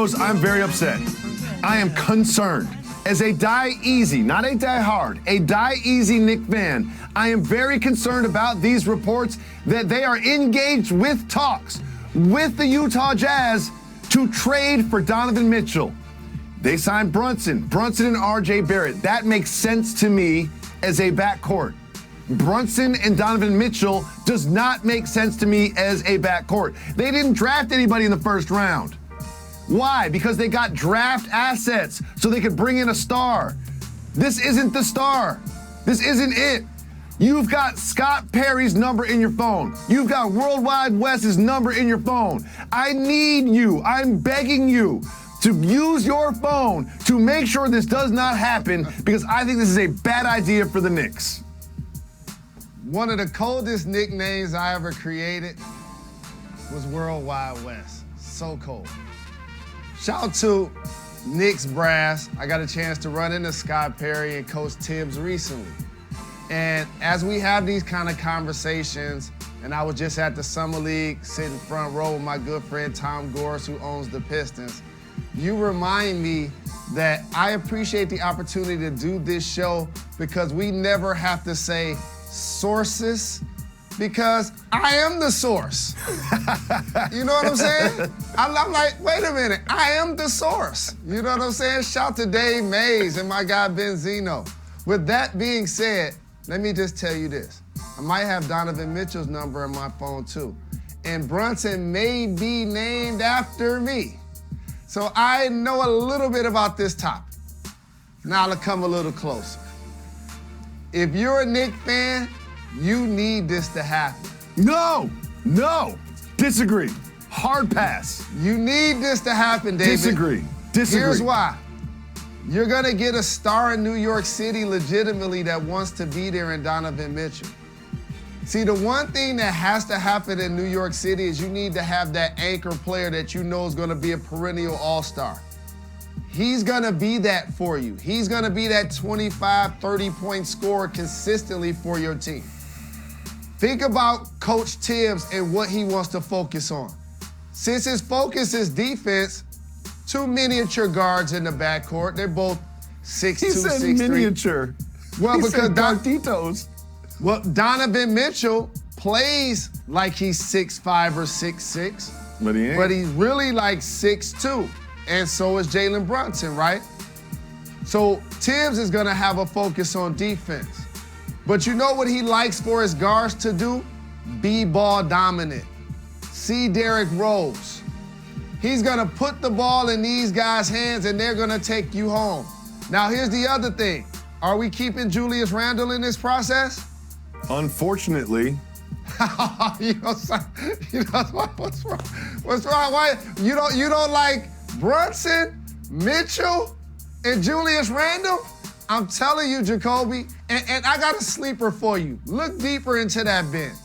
I'm very upset. I am concerned. As a die easy, not a die hard, a die easy Knicks fan, I am very concerned about these reports that they are engaged with talks with the Utah Jazz to trade for Donovan Mitchell. They signed Brunson and R.J. Barrett. That makes sense to me as a backcourt. Brunson and Donovan Mitchell does not make sense to me as a backcourt. They didn't draft anybody in the first round. Why? Because they got draft assets so they could bring in a star. This isn't the star. This isn't it. You've got Scott Perry's number in your phone. You've got Worldwide Wes's number in your phone. I need you. I'm begging you to use your phone to make sure this does not happen, because I think this is a bad idea for the Knicks. One of the coldest nicknames I ever created was Worldwide Wes. So cold. Shout out to Knicks brass. I got a chance to run into Scott Perry and Coach Tibbs recently. And as we have these kind of conversations, and I was just at the Summer League sitting front row with my good friend Tom Gores, who owns the Pistons, you remind me that I appreciate the opportunity to do this show because we never have to say sources, because I am the source. You know what I'm saying? I'm like, wait a minute, I am the source. You know what I'm saying? Shout to Dave Mays and my guy Benzino. With that being said, let me just tell you this. I might have Donovan Mitchell's number in my phone too. And Brunson may be named after me. So I know a little bit about this topic. Now to come a little closer. If you're a Knicks fan, you need this to happen. No, disagree. Hard pass. You need this to happen, David. Disagree. Here's why. You're gonna get a star in New York City legitimately that wants to be there in Donovan Mitchell. See, the one thing that has to happen in New York City is you need to have that anchor player that you know is gonna be a perennial all-star. He's gonna be that for you. He's gonna be that 25, 30-point scorer consistently for your team. Think about Coach Tibbs and what he wants to focus on. Since his focus is defense, two miniature guards in the backcourt. They're both 6'2", 6'3". He said miniature. Well, he because said Dartitos. Well, Donovan Mitchell plays like he's 6'5" or 6'6", but he ain't. But he's really like 6'2", and so is Jalen Brunson, right? So Tibbs is gonna have a focus on defense. But you know what he likes for his guards to do? Be ball dominant. See Derrick Rose. He's gonna put the ball in these guys' hands and they're gonna take you home. Now here's the other thing. Are we keeping Julius Randle in this process? Unfortunately. What's wrong? What's wrong? Why you don't like Brunson, Mitchell, and Julius Randle? I'm telling you, Jacoby, and I got a sleeper for you. Look deeper into that bench.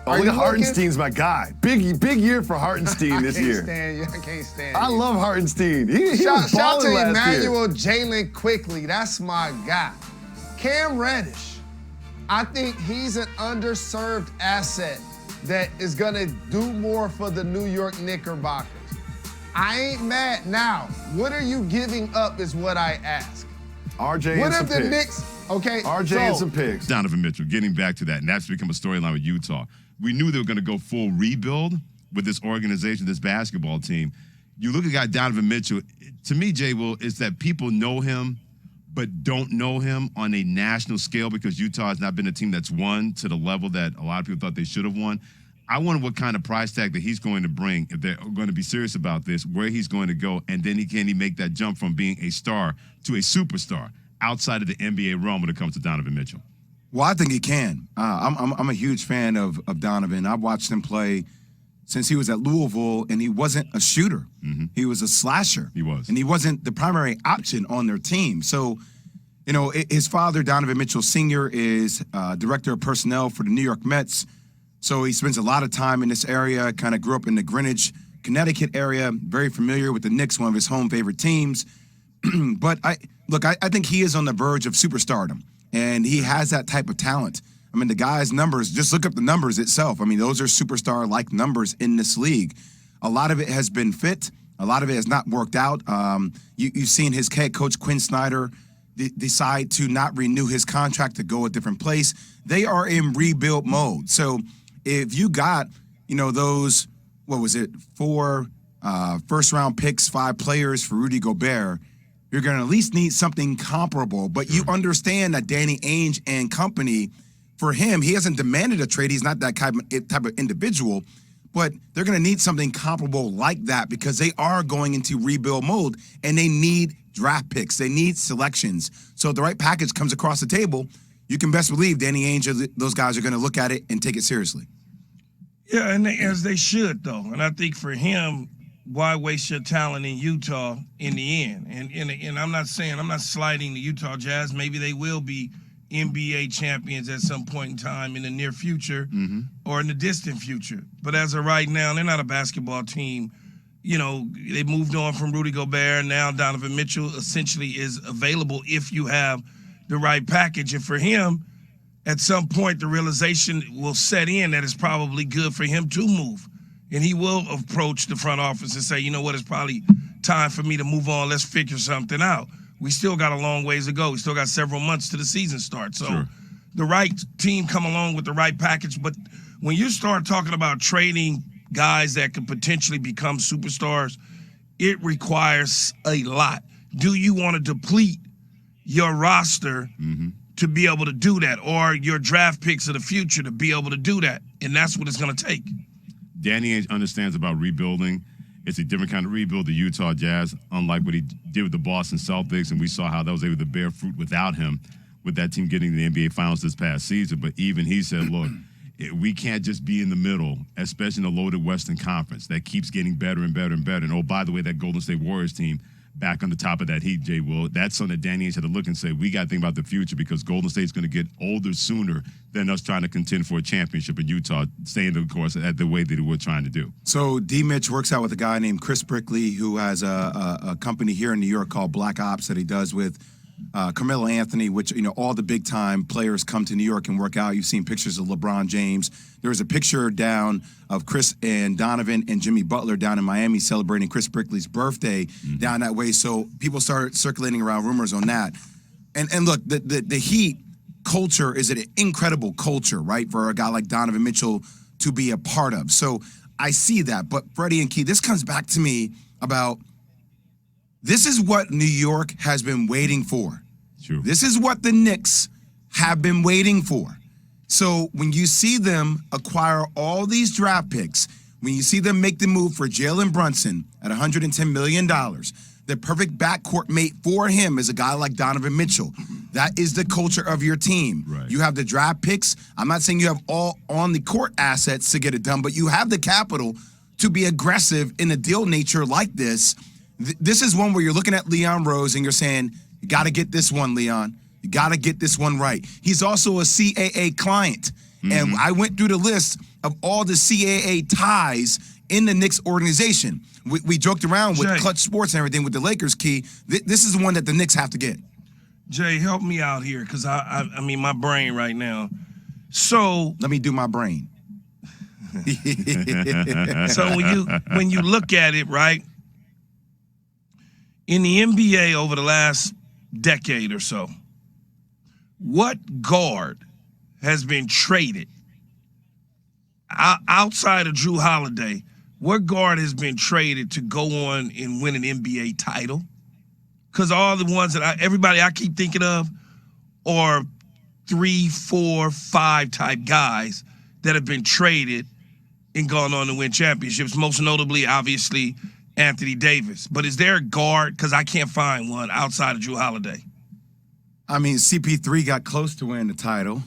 Only Hartenstein's my guy. Big year for Hartenstein this year. I can't stand you. I love Hartenstein. He Shout was balling to last year. Emmanuel Jalen quickly. That's my guy. Cam Reddish. I think he's an underserved asset that is gonna do more for the New York Knickerbockers. I ain't mad. Now, what are you giving up is what I ask. RJ what and some if the picks. Knicks, okay, RJ and some picks. Donovan Mitchell, getting back to that, and that's become a storyline with Utah. We knew they were going to go full rebuild with this organization, this basketball team. You look at a guy, Donovan Mitchell, to me, Jay Will, is that people know him but don't know him on a national scale because Utah has not been a team that's won to the level that a lot of people thought they should have won. I wonder what kind of price tag that he's going to bring if they're going to be serious about this, where he's going to go, and then can he make that jump from being a star to a superstar outside of the NBA realm when it comes to Donovan Mitchell? Well, I think he can. I'm a huge fan of Donovan. I've watched him play since he was at Louisville, and he wasn't a shooter. Mm-hmm. He was a slasher. He was. And he wasn't the primary option on their team. So, you know, his father, Donovan Mitchell Sr., is director of personnel for the New York Mets. So he spends a lot of time in this area, kind of grew up in the Greenwich, Connecticut area, very familiar with the Knicks, one of his home favorite teams. But I think he is on the verge of superstardom, and he has that type of talent. I mean, the guy's numbers, just look up the numbers itself. I mean, those are superstar-like numbers in this league. A lot of it has been fit. A lot of it has not worked out. You've seen his head coach, Quinn Snyder, decide to not renew his contract to go a different place. They are in rebuild mode. So if you got, those, 4 first-round picks, 5 players for Rudy Gobert, you're going to at least need something comparable. But you understand that Danny Ainge and company, for him, he hasn't demanded a trade. He's not that type of individual. But they're going to need something comparable like that because they are going into rebuild mode, and they need draft picks. They need selections. So if the right package comes across the table, you can best believe Danny Ainge, those guys are going to look at it and take it seriously. Yeah, and as they should, though. And I think for him, why waste your talent in Utah in the end? And I'm not slighting the Utah Jazz. Maybe they will be NBA champions at some point in time in the near future or in the distant future. But as of right now, they're not a basketball team. They moved on from Rudy Gobert. Now Donovan Mitchell essentially is available if you have the right package. And for him, at some point, the realization will set in that it's probably good for him to move. And he will approach the front office and say, you know what, it's probably time for me to move on. Let's figure something out. We still got a long ways to go. We still got several months to the season start. So the right team come along with the right package. But when you start talking about trading guys that could potentially become superstars, it requires a lot. Do you want to deplete your roster to be able to do that, or your draft picks of the future to be able to do that? And that's what it's going to take. Danny Ainge understands about rebuilding. It's a different kind of rebuild, the Utah Jazz, unlike what he did with the Boston Celtics, and we saw how that was able to bear fruit without him, with that team getting the NBA Finals this past season. But even he said, look, we can't just be in the middle, especially in a loaded Western Conference that keeps getting better and better and better. And, oh, by the way, that Golden State Warriors team back on the top of that heat, Jay Will, that's something that Danny Ainge had to look and say, we got to think about the future because Golden State's going to get older sooner than us trying to contend for a championship in Utah, staying the course at the way that we're trying to do. So D-Mitch works out with a guy named Chris Brickley, who has a company here in New York called Black Ops that he does with Carmelo Anthony, which, all the big-time players come to New York and work out. You've seen pictures of LeBron James. There was a picture down of Chris and Donovan and Jimmy Butler down in Miami celebrating Chris Brickley's birthday down that way. So people started circulating around rumors on that. And look, the Heat culture is an incredible culture, right, for a guy like Donovan Mitchell to be a part of. So I see that. But Freddie and Key, this comes back to me about this is what New York has been waiting for. True. This is what the Knicks have been waiting for. So when you see them acquire all these draft picks, when you see them make the move for Jalen Brunson at $110 million, the perfect backcourt mate for him is a guy like Donovan Mitchell. That is the culture of your team. Right. You have the draft picks. I'm not saying you have all on the court assets to get it done, but you have the capital to be aggressive in a deal nature like this. This is one where you're looking at Leon Rose and you're saying, you got to get this one, Leon. You got to get this one right. He's also a CAA client. And I went through the list of all the CAA ties in the Knicks organization. We joked around with Clutch Sports and everything with the Lakers, Key. This is the one that the Knicks have to get. Jay, help me out here because, I mean, my brain right now. So let me do my brain. So when you look at it, right, in the NBA over the last decade or so, what guard has been traded outside of Drew Holiday? What guard has been traded to go on and win an NBA title? Because all the ones that everybody I keep thinking of are 3, 4, 5 type guys that have been traded and gone on to win championships. Most notably, obviously, Anthony Davis. But is there a guard? Because I can't find one outside of Drew Holiday. I mean, CP3 got close to winning the title.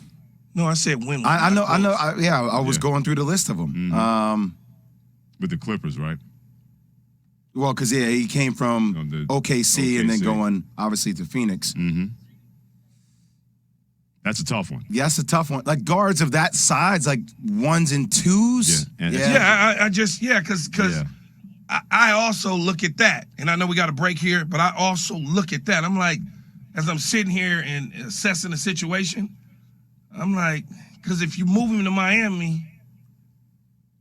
No, I said win. I know. I was going through the list of them. With the Clippers, right? Well, because, he came from OKC and then going, obviously, to Phoenix. That's a tough one. Yeah, that's a tough one. Like, guards of that size, like 1s and 2s. Because I also look at that. And I know we got a break here, but I also look at that. I'm like, as I'm sitting here and assessing the situation, I'm like, because if you move him to Miami,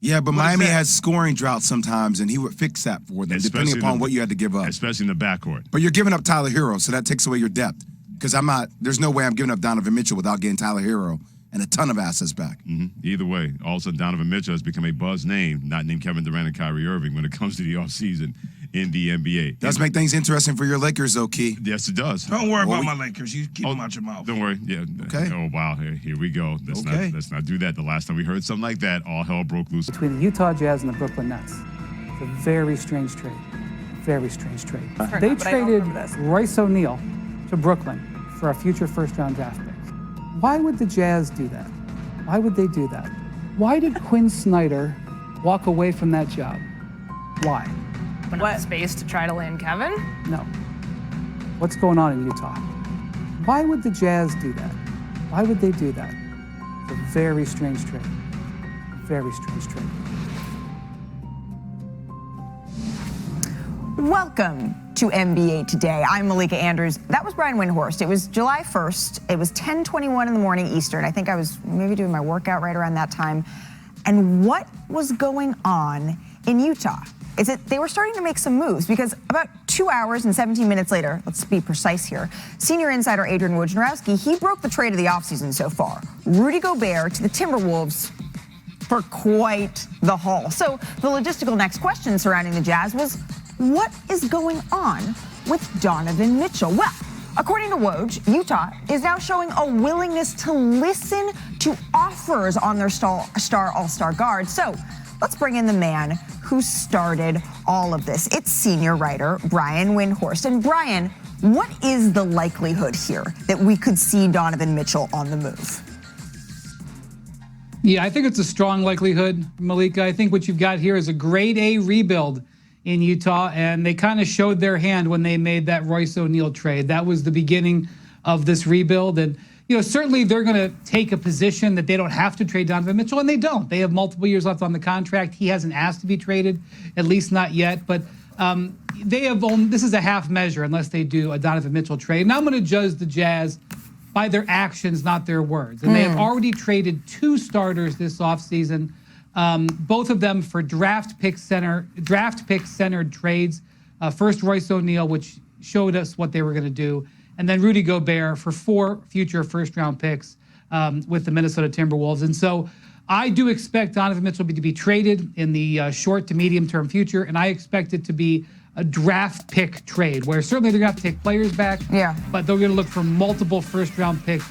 Yeah, but What is Miami that? has scoring droughts sometimes, and he would fix that for them, depending Especially upon what you had to give up. Especially in the backcourt. But you're giving up Tyler Hero, so that takes away your depth. Because there's no way I'm giving up Donovan Mitchell without getting Tyler Hero and a ton of assets back. Either way, all of a sudden Donovan Mitchell has become a buzz name, not named Kevin Durant and Kyrie Irving when it comes to the offseason in the NBA. Does make things interesting for your Lakers, though, Key. Yes, it does. Don't worry about my Lakers. You keep them out your mouth. Don't worry. Yeah. Okay. Oh, wow. Here we go. Let's not do that. The last time we heard something like that, all hell broke loose. Between the Utah Jazz and the Brooklyn Nets. It's a very strange trade. Very strange trade. They traded Royce O'Neal to Brooklyn for a future first-round draft pick. Why would the Jazz do that? Why would they do that? Why did Quinn Snyder walk away from that job? Why? Open up space to try to land Kevin? No. What's going on in Utah? Why would the Jazz do that? Why would they do that? It's a very strange trade. Very strange trade. Welcome to NBA Today. I'm Malika Andrews. That was Brian Windhorst. It was July 1st. It was 10:21 in the morning Eastern. I think I was maybe doing my workout right around that time. And what was going on in Utah? Is that they were starting to make some moves because about 2 hours and 17 minutes later, let's be precise here, senior insider Adrian Wojnarowski, he broke the trade of the offseason so far. Rudy Gobert to the Timberwolves for quite the haul. So the logistical next question surrounding the Jazz was, what is going on with Donovan Mitchell? Well, according to Woj, Utah is now showing a willingness to listen to offers on their star all-star guard. So let's bring in the man who started all of this. It's senior writer Brian Windhorst. And Brian, what is the likelihood here that we could see Donovan Mitchell on the move? Yeah, I think it's a strong likelihood, Malika. I think what you've got here is a grade A rebuild in Utah, and they kind of showed their hand when they made that Royce O'Neal trade. That was the beginning of this rebuild. And, certainly they're going to take a position that they don't have to trade Donovan Mitchell, and they don't. They have multiple years left on the contract. He hasn't asked to be traded, at least not yet. But this is a half measure unless they do a Donovan Mitchell trade. And I'm going to judge the Jazz by their actions, not their words. And they have already traded 2 starters this offseason, both of them for draft pick centered trades. First Royce O'Neal, which showed us what they were going to do, and then Rudy Gobert for 4 future first-round picks with the Minnesota Timberwolves. And so I do expect Donovan Mitchell to be traded in the short to medium-term future, and I expect it to be a draft pick trade, where certainly they're going to have to take players back, but they're going to look for multiple first-round picks.